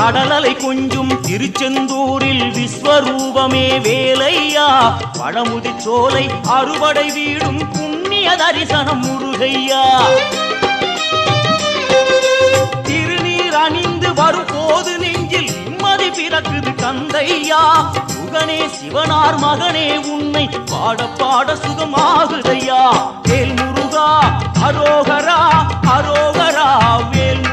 கடலலை கொஞ்சும் திருச்செந்தூரில் விஸ்வரூபமே வேலையா பழமுதி சோலை அறுபடை வீடும் புண்ணிய தரிசனம் முருகையா திருநீர் அணிந்து வரும் போது நெஞ்சில் நிம்மதி பிறக்குது கந்தையா சுகனே சிவனார் மகனே உன்னை பாட பாட சுகமாகுதையா வேல் முருகா அரோகரா அரோகரா வேல்